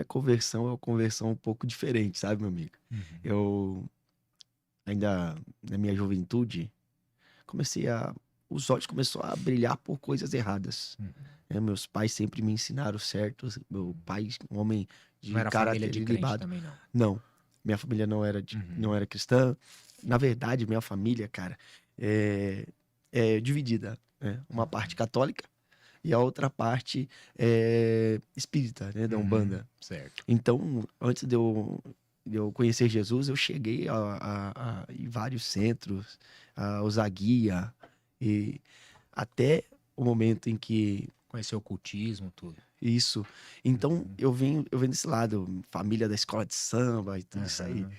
A conversão é uma conversão um pouco diferente, sabe, meu amigo? Uhum. Eu, ainda na minha juventude, comecei a... Os olhos começaram a brilhar por coisas erradas. Uhum. Né? Meus pais sempre me ensinaram certo. Meu pai, um homem Não de era família caráter de crente ilibado. também, não? Não, minha família não Uhum. era cristã. Na verdade, minha família, cara, é, é dividida. Né? Uma parte Uhum. católica e a outra parte é espírita, né, da Uhum. Umbanda. Certo. Então, antes de eu conhecer Jesus, eu cheguei em vários centros, a usar guia, e até o momento em que Conheceu o cultismo, tudo. isso. Então, Uhum. eu venho desse lado, família da escola de samba e tudo isso aí. Aham.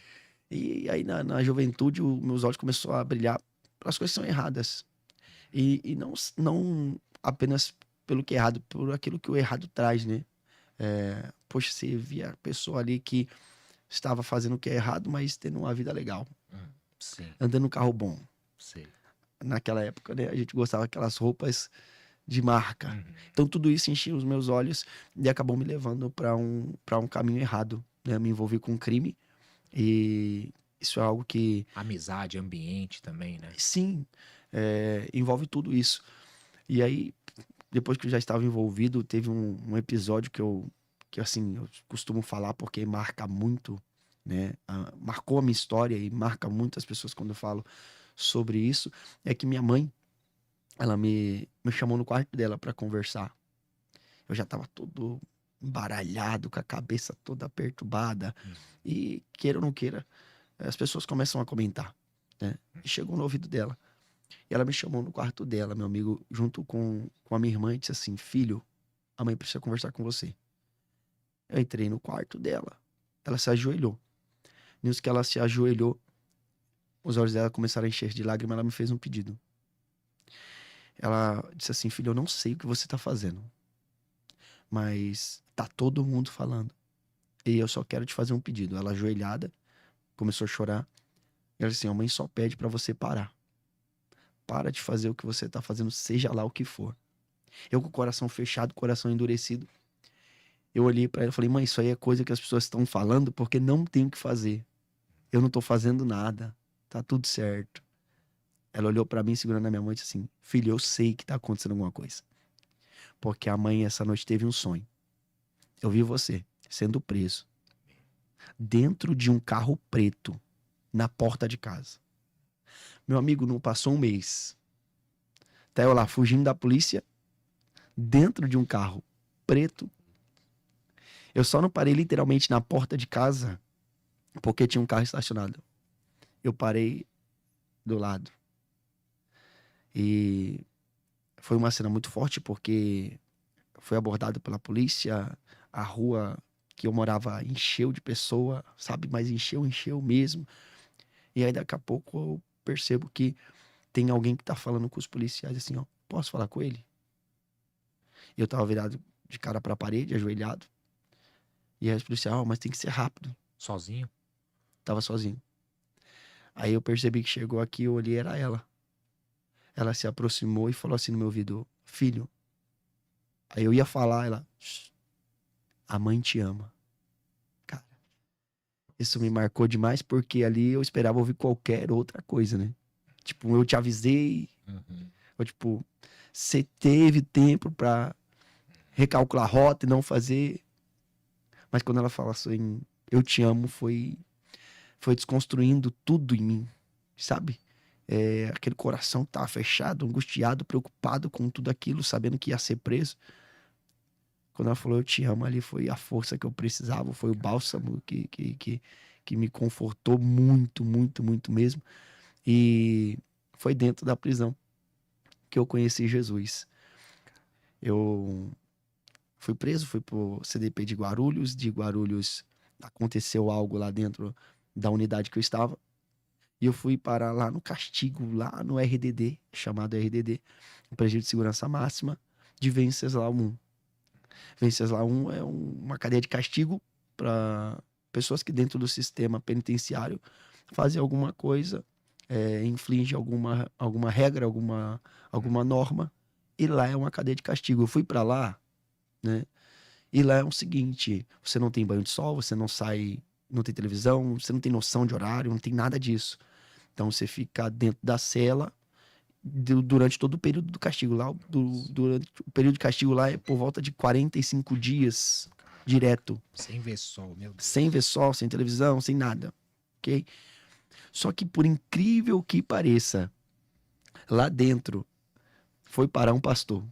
E aí, na juventude, meus olhos começaram a brilhar pelas coisas que são erradas. E não apenas pelo que é errado, por aquilo que o errado traz, né? Poxa, você via a pessoa ali que estava fazendo o que é errado, mas tendo uma vida legal, Sim, andando num carro bom. sei. Naquela época, né, a gente gostava daquelas roupas de marca. Uhum. Então tudo isso enchia os meus olhos e acabou me levando para um caminho errado, né? Me envolvi com crime e isso é algo que, Amizade, ambiente também, né? sim, envolve tudo isso. E aí, depois que eu já estava envolvido, teve um episódio que assim, eu costumo falar porque marca muito, né? Marcou a minha história e marca muitas pessoas quando eu falo sobre isso. É que minha mãe, ela me chamou no quarto dela para conversar. Eu já estava todo embaralhado, com a cabeça toda perturbada. Uhum. E queira ou não queira, as pessoas começam a comentar, né? E chegou no ouvido dela. E ela me chamou no quarto dela, meu amigo, junto com a minha irmã, e disse assim: Filho, a mãe precisa conversar com você. Eu entrei no quarto dela. Ela se ajoelhou. Nisso que ela se ajoelhou, os olhos dela começaram a encher de lágrimas. Ela me fez um pedido. Ela disse assim: Filho, eu não sei o que você tá fazendo, mas tá todo mundo falando. E eu só quero te fazer um pedido. Ela ajoelhada, começou a chorar. E ela disse assim: a mãe só pede pra você parar. Para de fazer o que você tá fazendo, seja lá o que for. Eu com o coração fechado, coração endurecido. Eu olhei pra ela e falei: Mãe, isso aí é coisa que as pessoas estão falando porque não tem o que fazer. Eu não tô fazendo nada. Tá tudo certo. Ela olhou pra mim, segurando a minha mão e disse assim: Filho, eu sei que tá acontecendo alguma coisa. Porque a mãe essa noite teve um sonho. Eu vi você sendo preso dentro de um carro preto na porta de casa. Meu amigo, não passou um mês. Tá eu lá fugindo da polícia dentro de um carro preto. Eu só não parei literalmente na porta de casa porque tinha um carro estacionado. Eu parei do lado. E foi uma cena muito forte porque foi abordado pela polícia. A rua que eu morava encheu de pessoa, sabe? Mas encheu mesmo. E aí daqui a pouco eu percebo que tem alguém que tá falando com os policiais assim, ó: Posso falar com ele? E eu tava virado de cara pra parede, ajoelhado. E aí os policiais: Mas tem que ser rápido. Sozinho? Tava sozinho. Aí eu percebi que chegou aqui, eu olhei, era ela. Ela se aproximou e falou assim no meu ouvido: Filho. Aí eu ia falar, ela: "Shh, a mãe te ama." Cara, isso me marcou demais porque ali eu esperava ouvir qualquer outra coisa, né? Tipo, eu te avisei, Uhum. ou tipo, você teve tempo pra recalcular a rota e não fazer. Mas quando ela fala assim, eu te amo, foi desconstruindo tudo em mim, sabe? Aquele coração que tava fechado, angustiado, preocupado com tudo aquilo, sabendo que ia ser preso. Quando ela falou eu te amo, ali foi a força que eu precisava, foi o bálsamo que me confortou muito, muito, muito mesmo. E foi dentro da prisão que eu conheci Jesus. Eu fui preso, fui pro CDP de Guarulhos aconteceu algo lá dentro da unidade que eu estava. E eu fui para lá no castigo, lá no RDD, chamado RDD, o Presídio de Segurança Máxima, de Venceslau 1. Venceslau 1 é uma cadeia de castigo para pessoas que dentro do sistema penitenciário fazem alguma coisa, inflige alguma regra, alguma norma, e lá é uma cadeia de castigo. Eu fui para lá, né? E lá é o seguinte, você não tem banho de sol, você não sai, não tem televisão, você não tem noção de horário, não tem nada disso. Então você fica dentro da cela durante todo o período do castigo. Lá, durante o período de castigo lá é por volta de 45 dias direto. Sem ver sol, meu Deus. Sem ver sol, sem televisão, sem nada. Ok? Só que por incrível que pareça, lá dentro foi parar um pastor.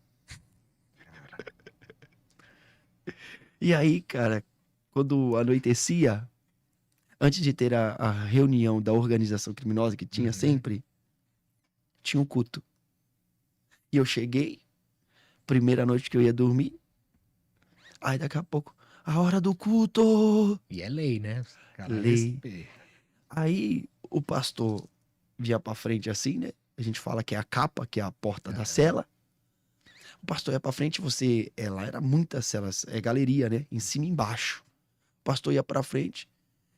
E aí, cara, quando anoitecia, antes de ter a reunião da organização criminosa que tinha sempre, tinha um culto. E eu cheguei, primeira noite que eu ia dormir, aí daqui a pouco, a hora do culto! E é lei, né? Cara, Lei. respeita. Aí o pastor vinha pra frente assim, né? A gente fala que é a capa, que é a porta da cela. O pastor ia pra frente, lá era muitas celas, é galeria, né? Em cima e embaixo. O pastor ia pra frente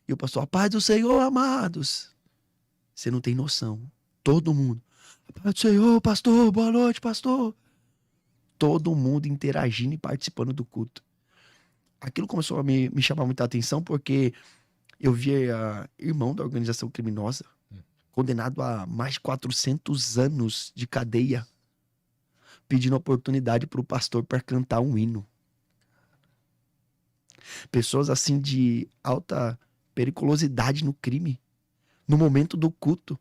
e o pastor, a paz do Senhor, amados. Você não tem noção. Todo mundo. A paz do Senhor, pastor, boa noite, pastor. Todo mundo interagindo e participando do culto. Aquilo começou a me chamar muita atenção porque eu via irmão da organização criminosa condenado a mais de 400 anos de cadeia pedindo oportunidade para o pastor para cantar um hino. Pessoas assim de alta periculosidade no crime, no momento do culto,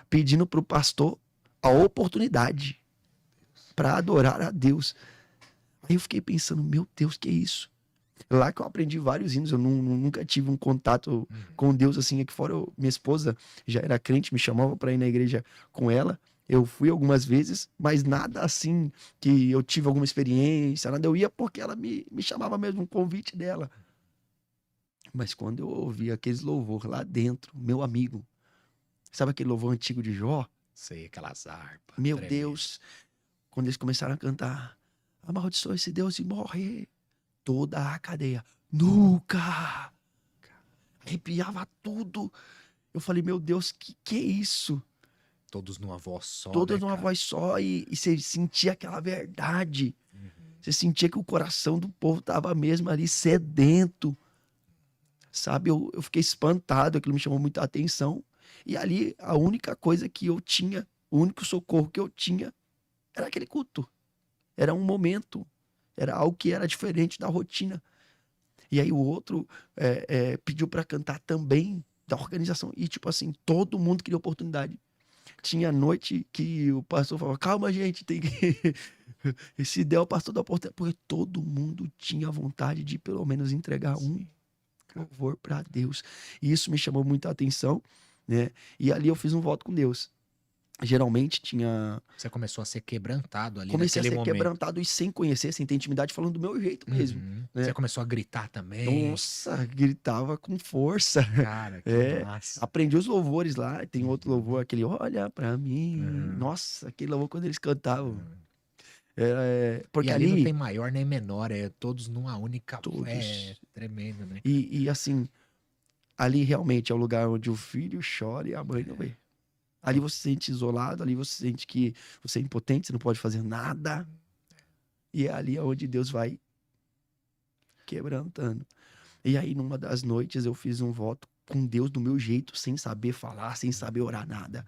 pedindo para o pastor a oportunidade para adorar a Deus. Aí eu fiquei pensando, meu Deus, que é isso? Lá que eu aprendi vários hinos, eu nunca tive um contato com Deus assim. Aqui fora, minha esposa já era crente, me chamava para ir na igreja com ela. Eu fui algumas vezes, mas nada assim que eu tive alguma experiência, nada. Eu ia porque ela me chamava mesmo, um convite dela. Mas quando eu ouvi aqueles louvor lá dentro, meu amigo, sabe aquele louvor antigo de Jó? Sei, aquelas harpas. Meu tremendo. Deus, quando eles começaram a cantar, amaldiçoa esse Deus e morre, toda a cadeia, nunca, arrepiava tudo. Eu falei, meu Deus, que é isso? Todos numa voz só, Todas né, numa cara? voz só e você sentia aquela verdade. Você sentia que o coração do povo tava mesmo ali sedento. Sabe, eu fiquei espantado, aquilo me chamou muita atenção. E ali, a única coisa que eu tinha, o único socorro que eu tinha, era aquele culto. Era um momento. Era algo que era diferente da rotina. E aí o outro pediu para cantar também da organização. E tipo assim, todo mundo queria oportunidade. Tinha noite que o pastor falava, calma gente, tem que... E se der o pastor da oportunidade, porque todo mundo tinha vontade de pelo menos entregar um louvor para Deus. E isso me chamou muita atenção, né? E ali eu fiz um voto com Deus. Geralmente tinha... Você começou a ser quebrantado ali Comecei a naquele ser momento. quebrantado e sem conhecer, sem ter intimidade, falando do meu jeito mesmo, né? Você começou a gritar também. Nossa, gritava com força. Cara, que massa. Aprendi os louvores lá. Tem outro louvor, aquele olha pra mim. Nossa, aquele louvor quando eles cantavam. Porque E ali não ali, tem maior nem menor, é todos numa única. todos. É tremendo, né? E assim, ali realmente é o lugar onde o filho chora e a mãe não vê. Ali você se sente isolado, ali você sente que você é impotente, você não pode fazer nada. E é ali onde Deus vai quebrantando. E aí, numa das noites, eu fiz um voto com Deus do meu jeito, sem saber falar, sem saber orar nada.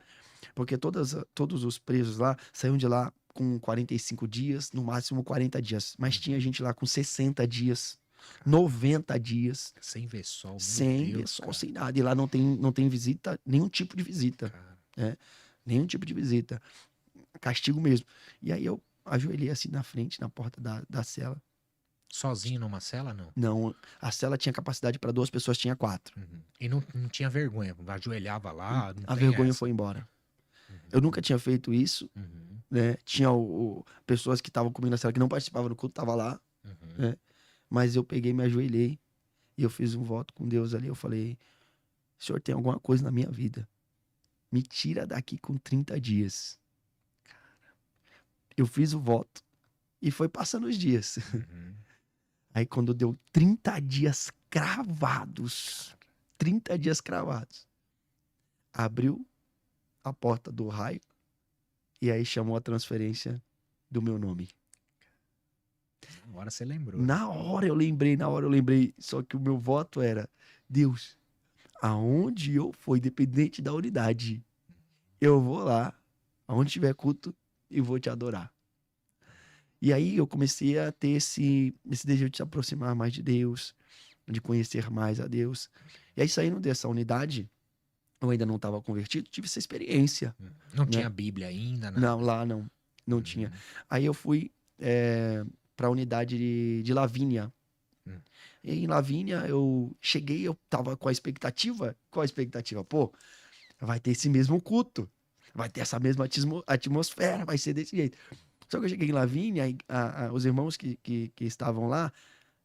Porque todos os presos lá saíam de lá com 45 dias, no máximo 40 dias. Mas tinha gente lá com 60 dias, 90 dias, Sem ver sol, meu sem ver Deus, sol, cara. sem nada. E lá não tem visita, nenhum tipo de visita. Cara. Nenhum tipo de visita. Castigo mesmo. E aí eu ajoelhei assim na frente, na porta da cela. Sozinho numa cela, não? Não, a cela tinha capacidade para 2 pessoas, tinha 4. E não tinha vergonha, ajoelhava lá, não A tem vergonha essa. foi embora. Eu nunca tinha feito isso, né? Tinha pessoas que estavam comigo na cela que não participavam do culto, tava lá, né? Mas eu peguei, me ajoelhei e eu fiz um voto com Deus ali. Eu falei, Senhor, tem alguma coisa na minha vida. Me tira daqui com 30 dias. Eu fiz o voto e foi passando os dias. Aí quando deu 30 dias cravados, 30 dias cravados, abriu a porta do raio e aí chamou a transferência do meu nome. Agora você lembrou. Na hora eu lembrei, na hora eu lembrei. Só que o meu voto era: Deus, aonde eu for, independente da unidade, eu vou lá, aonde tiver culto, e vou te adorar. E aí eu comecei a ter esse desejo de se aproximar mais de Deus, de conhecer mais a Deus. E aí, saindo dessa unidade, eu ainda não estava convertido, tive essa experiência, Não né? tinha Bíblia ainda, nada. Não, lá não tinha. Hum, Aí eu fui para a unidade de Lavínia. Hum. E em Lavínia eu cheguei, eu tava com a expectativa. Qual a expectativa? Pô, vai ter esse mesmo culto, vai ter essa mesma atmosfera, vai ser desse jeito. Só que eu cheguei em Lavínia, e os irmãos que estavam lá,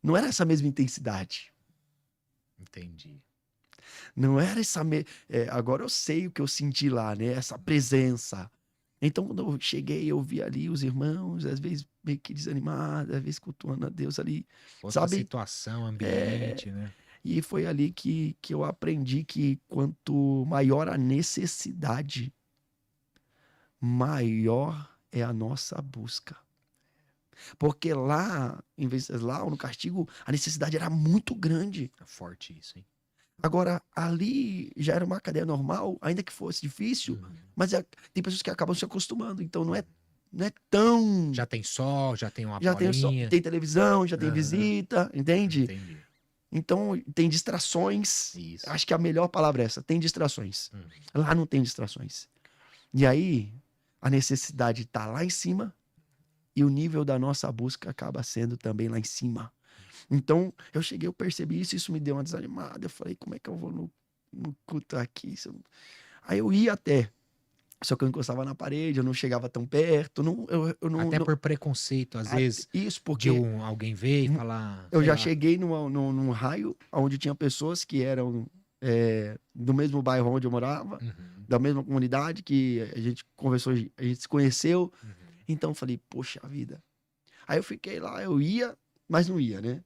não era essa mesma intensidade. Entendi. Não era agora eu sei o que eu senti lá, né? Essa presença. Então, quando eu cheguei, eu vi ali os irmãos, às vezes meio que desanimados, às vezes cultuando a Deus ali, Outra sabe? situação, ambiente, né? E foi ali que eu aprendi que quanto maior a necessidade, maior é a nossa busca. Porque lá, em vez de lá, no castigo, a necessidade era muito grande. É forte isso, hein? Agora, ali já era uma cadeia normal, ainda que fosse difícil, mas tem pessoas que acabam se acostumando, então não é tão. Já tem sol, já tem uma Já bolinha. tem televisão, já tem Aham. visita, entende? Entendi. Então, tem distrações. Isso. Acho que a melhor palavra é essa: tem distrações. Hum. Lá não tem distrações. E aí, a necessidade está lá em cima e o nível da nossa busca acaba sendo também lá em cima. Então, eu cheguei, eu percebi isso me deu uma desanimada. Eu falei, como é que eu vou no culto aqui? Aí eu ia até, só que eu encostava na parede, eu não chegava tão perto. Eu não, Até não- por preconceito, às vezes, Isso de porque alguém ver e falar, eu sei já lá. cheguei num raio onde tinha pessoas que eram do mesmo bairro onde eu morava, Uhum, da mesma comunidade, que a gente conversou, a gente se conheceu. uhum. Então eu falei, poxa vida. Aí eu fiquei lá, eu ia, mas não ia, né?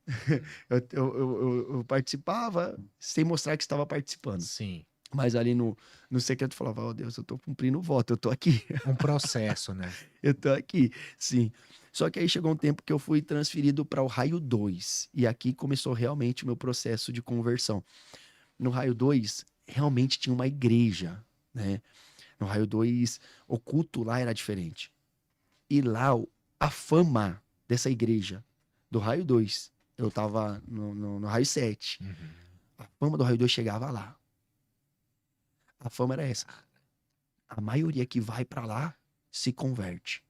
Eu participava sem mostrar que estava participando. Sim. Mas ali no secreto eu falava, ó Deus, eu tô cumprindo o voto, eu tô aqui. Um processo, né? Eu tô aqui, sim. Só que aí chegou um tempo que eu fui transferido para o raio 2. E aqui começou realmente o meu processo de conversão. No raio 2, realmente tinha uma igreja, né? No raio 2, o culto lá era diferente. E lá, a fama dessa igreja, do raio 2, eu tava no raio 7. Uhum. A fama do raio 2 chegava lá. A fama era essa. A maioria que vai para lá se converte.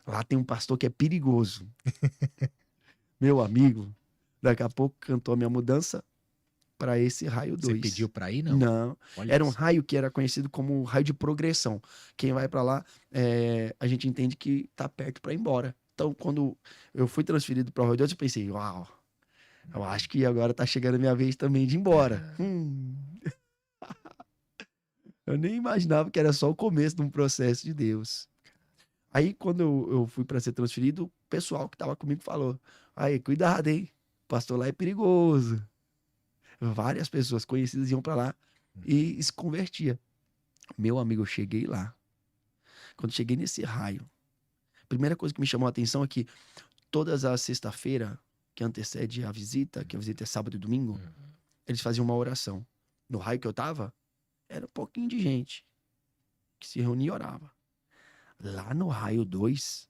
Lá tem um pastor que é perigoso. Meu amigo, daqui a pouco cantou a minha mudança para esse raio Você 2. pediu pra ir, não? Não, Olha era um isso. raio que era conhecido como raio de progressão. Quem vai para lá, a gente entende que tá perto para ir embora. Então, quando eu fui transferido para o raio 2, eu pensei, uau, eu acho que agora tá chegando a minha vez também de ir embora. Eu nem imaginava que era só o começo de um processo de Deus. Aí, quando eu fui para ser transferido, o pessoal que tava comigo falou: aí, cuidado, hein? O pastor lá é perigoso. Várias pessoas conhecidas iam para lá e se convertia. Meu amigo, eu cheguei lá. Quando cheguei nesse raio, a primeira coisa que me chamou a atenção é que todas as sexta-feira, que antecede a visita, que a visita é sábado e domingo, Uhum. eles faziam uma oração. No raio que eu tava, era um pouquinho de gente que se reunia e orava. Lá no raio 2,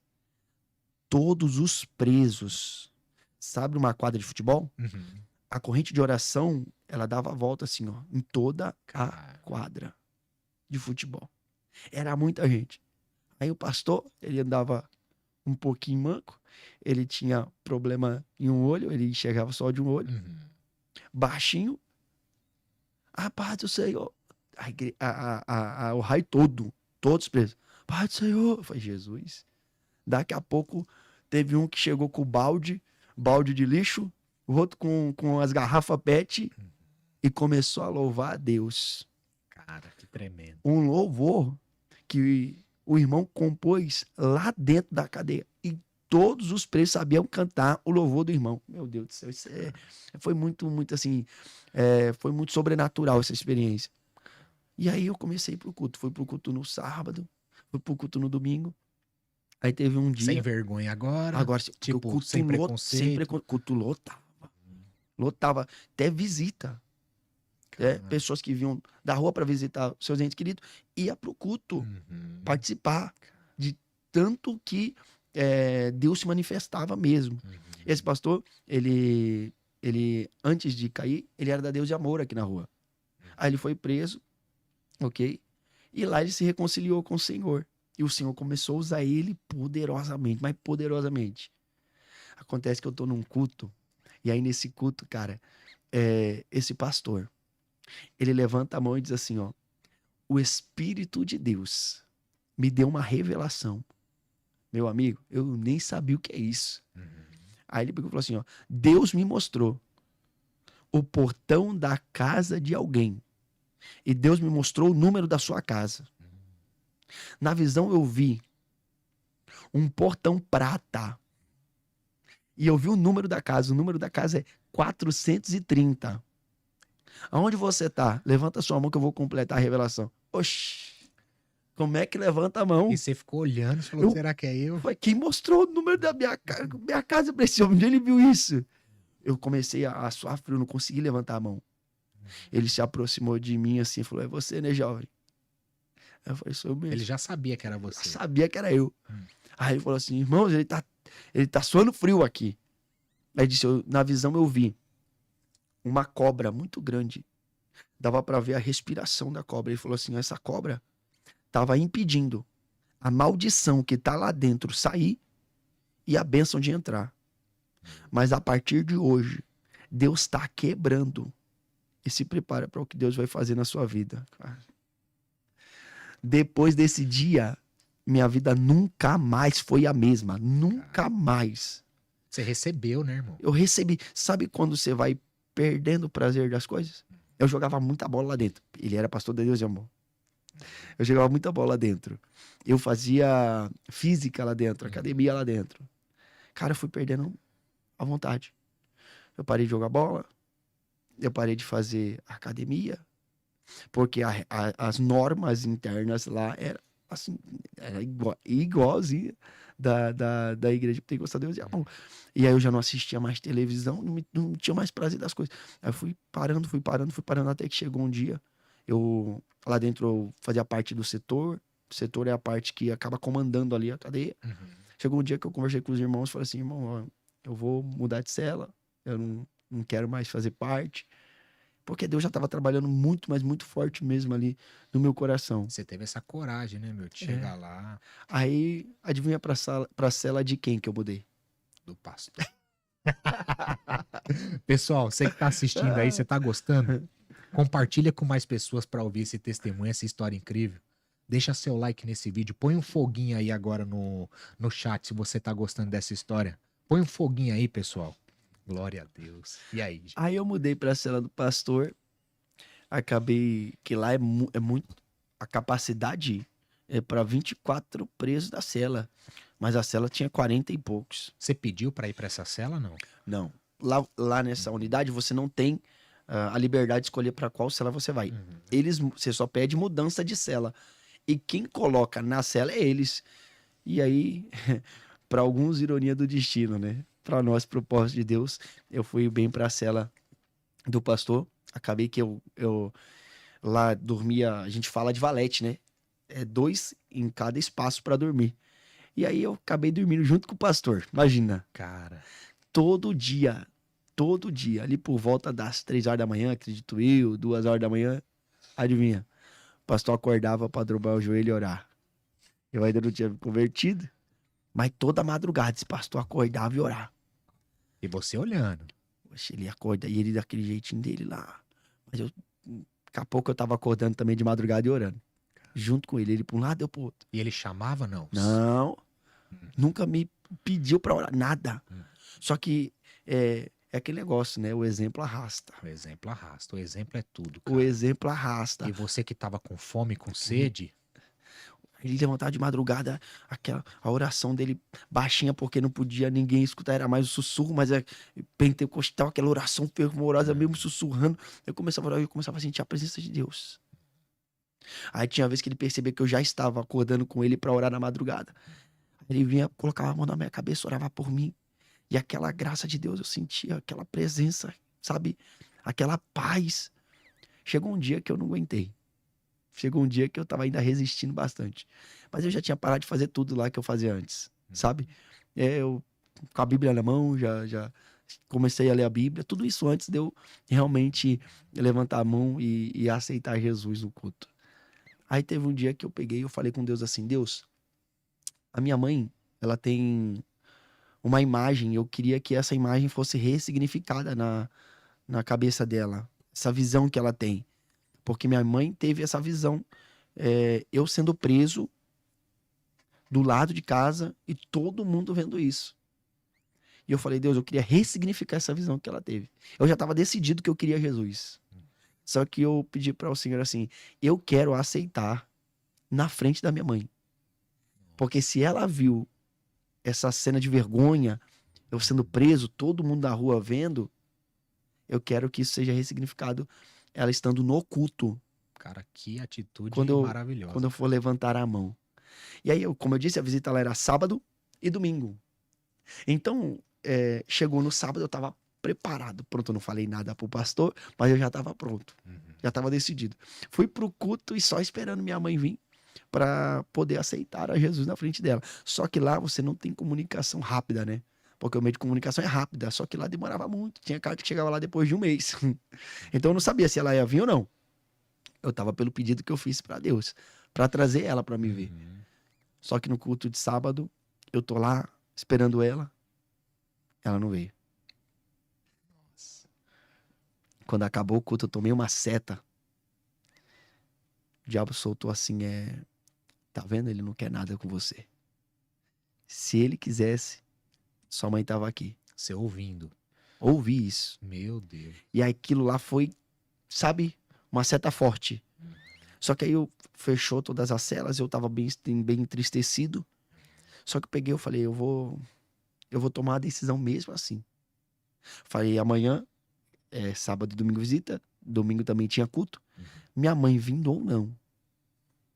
todos os presos, sabe uma quadra de futebol? Uhum. A corrente de oração, ela dava a volta assim, ó, em toda a Cara. quadra de futebol. Era muita gente. Aí o pastor, ele andava um pouquinho manco, ele tinha problema em um olho, ele enxergava só de um olho, Uhum. baixinho, a paz do Senhor. O raio todo, todos presos. Paz do Senhor. Eu falei, Jesus. Daqui a pouco teve um que chegou com balde de lixo, o outro com as garrafas PET e começou a louvar a Deus. Cara, que tremendo. Um louvor que o irmão compôs lá dentro da cadeia. E todos os presos sabiam cantar o louvor do irmão. Meu Deus do céu, isso foi muito, muito assim, foi muito sobrenatural essa experiência. E aí eu comecei pro culto. Fui pro culto no sábado, fui pro culto no domingo. Aí teve um Sem dia. vergonha agora. Agora, Tipo, o culto sem preconceito. culto lotava. Lotava. Até visita. Cara. Pessoas que vinham da rua para visitar seus entes queridos, ia pro culto, Uhum. participar de tanto que Deus se manifestava mesmo. Uhum. Esse pastor, ele, antes de cair, ele era da Deus de Amor aqui na rua. Aí ele foi preso, ok? E lá ele se reconciliou com o Senhor. E o Senhor começou a usar ele poderosamente, mas poderosamente. Acontece que eu tô num culto, e aí nesse culto, cara, esse pastor, ele levanta a mão e diz assim, ó, o Espírito de Deus me deu uma revelação. Meu amigo, eu nem sabia o que é isso. Uhum. Aí ele pegou e falou assim, ó, Deus me mostrou o portão da casa de alguém. E Deus me mostrou o número da sua casa. Na visão eu vi um portão prata. E eu vi o número da casa. O número da casa é 430. Aonde você tá? Levanta sua mão que eu vou completar a revelação. Oxi, como é que levanta a mão? E você ficou olhando e falou, Eu- será que é eu? Foi quem mostrou o número da minha casa pra esse homem. Onde ele viu isso? Eu comecei a suar frio, não consegui levantar a mão. Ele se aproximou de mim assim e falou, é você, né, jovem? Aí eu falei, sou eu mesmo. Ele já sabia que era Eu você. sabia que era eu. Aí ele falou assim, irmãos, ele tá suando frio aqui. Aí disse, na visão eu vi uma cobra muito grande. Dava pra ver a respiração da cobra. Ele falou assim, essa cobra tava impedindo a maldição que tá lá dentro sair e a bênção de entrar. Mas a partir de hoje, Deus está quebrando. E se prepara para o que Deus vai fazer na sua vida. Depois desse dia, minha vida nunca mais foi a mesma. Nunca mais. Você recebeu, né, irmão? Eu recebi. Sabe quando você vai perdendo o prazer das coisas? Eu jogava muita bola lá dentro. Ele era pastor de Deus de Amor. Eu jogava muita bola lá dentro. Eu fazia física lá dentro, academia lá dentro. Cara, eu fui perdendo a vontade. Eu parei de jogar bola. Eu parei de fazer academia. Porque as normas internas lá eram assim, era igualzinha da igreja pentecostal de Deus de Amor. E aí eu já não assistia mais televisão, não tinha mais prazer das coisas. Aí eu fui parando, até que chegou um dia, lá dentro eu fazia parte do setor. O setor é a parte que acaba comandando ali a cadeia. Uhum. Chegou um dia que eu conversei com os irmãos e falei assim, irmão, ó, eu vou mudar de cela, eu não quero mais fazer parte. Porque Deus já estava trabalhando muito, mas muito forte mesmo ali no meu coração. Você teve essa coragem, né, meu? De chegar lá Aí, adivinha pra cela de quem que eu mudei? do pastor. Pessoal, você que tá assistindo aí, você tá gostando? Compartilha com mais pessoas para ouvir esse testemunho, essa história incrível. Deixa seu like nesse vídeo. Põe um foguinho aí agora no chat se você tá gostando dessa história. Põe um foguinho aí, pessoal. Glória a Deus. E aí? Gente? Aí eu mudei pra cela do pastor. Acabei que lá é muito. A capacidade é para 24 presos da cela. Mas a cela tinha 40 e poucos. Você pediu para ir para essa cela, não? Não. Lá nessa unidade você não tem a liberdade de escolher para qual cela você vai. Você só pede mudança de cela. E quem coloca na cela é eles. E aí, para alguns, ironia do destino, né? Para nós, propósito de Deus, eu fui bem para a cela do pastor. Acabei que eu lá dormia, a gente fala de valete, né? É 2 em cada espaço para dormir. E aí eu acabei dormindo junto com o pastor. Imagina. Cara. Todo dia, ali por volta das 3 horas da manhã, acredito eu, 2 horas da manhã, adivinha? O pastor acordava para dobrar o joelho e orar. Eu ainda não tinha me convertido, mas toda madrugada esse pastor acordava e orava. E você olhando. Poxa, ele acorda e ele daquele jeitinho dele lá. Mas daqui a pouco eu tava acordando também de madrugada e orando. Junto com ele. Ele pra um lado, eu pro outro. E ele chamava, não? Não. Nunca me pediu pra orar. Nada. Só que é aquele negócio, né? O exemplo arrasta. O exemplo arrasta. O exemplo é tudo, cara. O exemplo arrasta. E você que tava com fome, com sede... Ele levantava de madrugada, a oração dele baixinha, porque não podia ninguém escutar, era mais o sussurro, mas é pentecostal, aquela oração fervorosa, mesmo sussurrando. Eu começava a orar e eu começava a sentir a presença de Deus. Aí tinha vez que ele percebia que eu já estava acordando com ele para orar na madrugada. Ele vinha, colocava a mão na minha cabeça, orava por mim. E aquela graça de Deus, eu sentia aquela presença, sabe? Aquela paz. Chegou um dia que eu não aguentei. Chegou um dia que eu tava ainda resistindo bastante. Mas eu já tinha parado de fazer tudo lá que eu fazia antes, sabe? Eu, com a Bíblia na mão, já comecei a ler a Bíblia. Tudo isso antes de eu realmente levantar a mão e aceitar Jesus no culto. Aí teve um dia que eu peguei e eu falei com Deus assim, Deus, a minha mãe, ela tem uma imagem, eu queria que essa imagem fosse ressignificada na cabeça dela. Essa visão que ela tem. Porque minha mãe teve essa visão, eu sendo preso do lado de casa e todo mundo vendo isso. E eu falei, Deus, eu queria ressignificar essa visão que ela teve. Eu já estava decidido que eu queria Jesus. Só que eu pedi para o Senhor assim, eu quero aceitar na frente da minha mãe. Porque se ela viu essa cena de vergonha, eu sendo preso, todo mundo da rua vendo, eu quero que isso seja ressignificado ela estando no culto. Cara, que atitude Quando maravilhosa. eu for levantar a mão. E aí, como eu disse, a visita lá era sábado e domingo. Então, chegou no sábado, eu estava preparado. Pronto, eu não falei nada pro pastor, mas eu já estava pronto. Já estava decidido. Fui pro culto e só esperando minha mãe vir para poder aceitar a Jesus na frente dela. Só que lá você não tem comunicação rápida, né? Porque o meio de comunicação é rápida, só que lá demorava muito. Tinha cara que chegava lá depois de um mês. Então eu não sabia se ela ia vir ou não. Eu tava pelo pedido que eu fiz para Deus, para trazer ela para me ver. Só que no culto de sábado, eu tô lá esperando ela não veio. Quando acabou o culto, eu tomei uma seta. O diabo soltou assim, tá vendo? Ele não quer nada com você. Se ele quisesse, sua mãe tava aqui. Você ouvindo. Ouvi isso. Meu Deus. E aquilo lá foi, sabe, uma seta forte. Só que aí eu fechou todas as celas, eu tava bem entristecido. Só que eu peguei, eu falei, eu vou tomar a decisão mesmo assim. Falei, amanhã sábado e domingo visita, domingo também tinha culto. Minha mãe vindo ou não,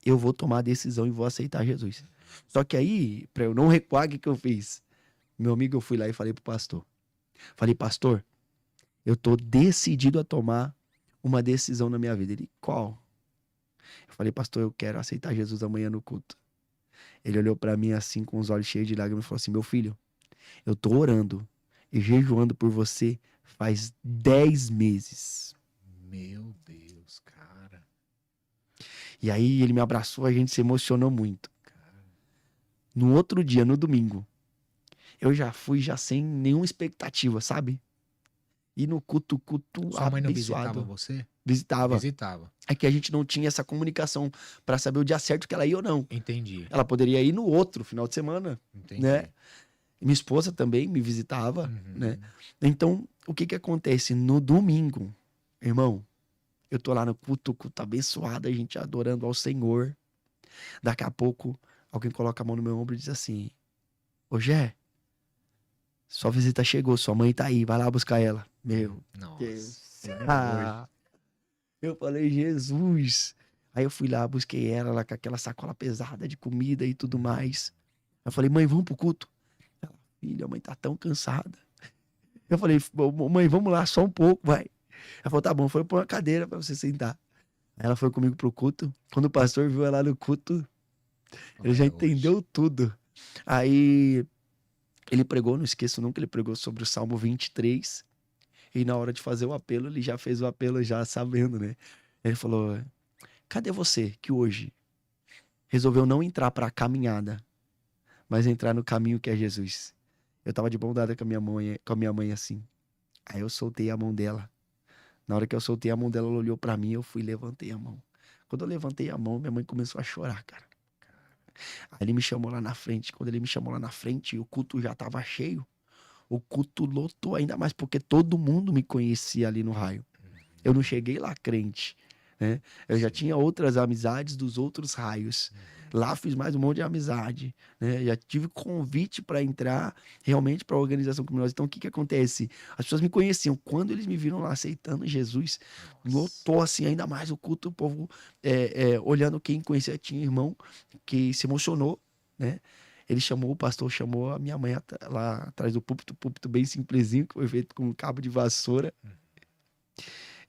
eu vou tomar a decisão e vou aceitar Jesus. Só que aí, pra eu não recuar, o que eu fiz? Meu amigo, eu fui lá e falei pro pastor. Falei, pastor, eu tô decidido a tomar uma decisão na minha vida. Ele, qual? Eu falei, pastor, eu quero aceitar Jesus amanhã no culto. Ele olhou pra mim assim, com os olhos cheios de lágrimas e falou assim, meu filho, eu tô orando e jejuando por você faz 10 meses. Meu Deus, cara. E aí ele me abraçou, a gente se emocionou muito. No outro dia, no domingo, eu já fui sem nenhuma expectativa, sabe? E no culto Sua mãe não abençoado. visitava você? Visitava. Visitava. É que a gente não tinha essa comunicação pra saber o dia certo que ela ia ou não. Entendi. Ela poderia ir no outro final de semana, Entendi. né? Minha esposa também me visitava, né? Então, o que acontece? No domingo, irmão, eu tô lá no culto abençoado, a gente adorando ao Senhor. Daqui a pouco, alguém coloca a mão no meu ombro e diz assim, ô Gé, sua visita chegou, sua mãe tá aí, vai lá buscar ela. Meu Deus. Eu falei, Jesus. Aí eu fui lá, busquei ela lá com aquela sacola pesada de comida e tudo mais. Eu falei, mãe, vamos pro culto? Ela, filha, a mãe tá tão cansada. Eu falei, mãe, vamos lá só um pouco, vai. Ela falou, tá bom, foi pôr uma cadeira pra você sentar. Aí ela foi comigo pro culto. Quando o pastor viu ela no culto, ele já entendeu tudo. Aí ele pregou, não esqueço nunca, ele pregou sobre o Salmo 23. E na hora de fazer o apelo, ele já fez o apelo já sabendo, né? Ele falou, cadê você que hoje resolveu não entrar pra caminhada, mas entrar no caminho que é Jesus? Eu tava de mão dada com a minha mãe assim. Aí eu soltei a mão dela. Na hora que eu soltei a mão dela, ela olhou pra mim, eu fui e levantei a mão. Quando eu levantei a mão, minha mãe começou a chorar, cara. Aí ele me chamou lá na frente. Quando ele me chamou lá na frente, o culto já tava cheio. O culto lotou ainda mais, porque todo mundo me conhecia ali no raio. Eu não cheguei lá crente, né? Eu já tinha outras amizades dos outros raios. Lá fiz mais um monte de amizade, né? Já tive convite para entrar realmente para a organização criminosa. Então, o que acontece? As pessoas me conheciam. Quando eles me viram lá aceitando Jesus, lotou assim ainda mais o culto, o povo olhando quem conhecia. Tinha irmão que se emocionou, né? O pastor chamou a minha mãe lá atrás do púlpito bem simplesinho, que foi feito com um cabo de vassoura.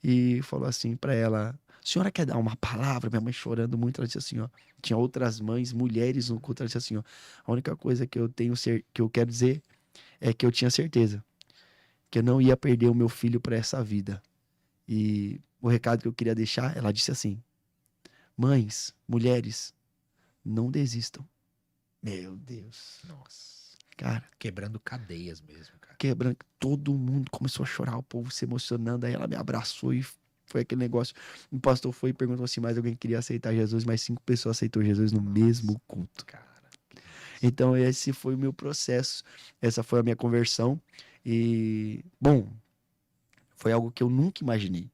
E falou assim pra ela: senhora quer dar uma palavra? Minha mãe chorando muito, ela disse assim, ó. Tinha outras mães, mulheres no culto, ela disse assim, ó. A única coisa que eu quero dizer é que eu tinha certeza que eu não ia perder o meu filho pra essa vida. E o recado que eu queria deixar, ela disse assim: mães, mulheres, não desistam. Meu Deus. Nossa. Cara, Quebrando cadeias mesmo, cara. quebrando, todo mundo começou a chorar, o povo se emocionando, aí ela me abraçou e foi aquele negócio. O pastor foi e perguntou se mais alguém queria aceitar Jesus, mas 5 pessoas aceitou Jesus no mesmo culto. Cara. Então esse foi o meu processo, essa foi a minha conversão e, bom, foi algo que eu nunca imaginei.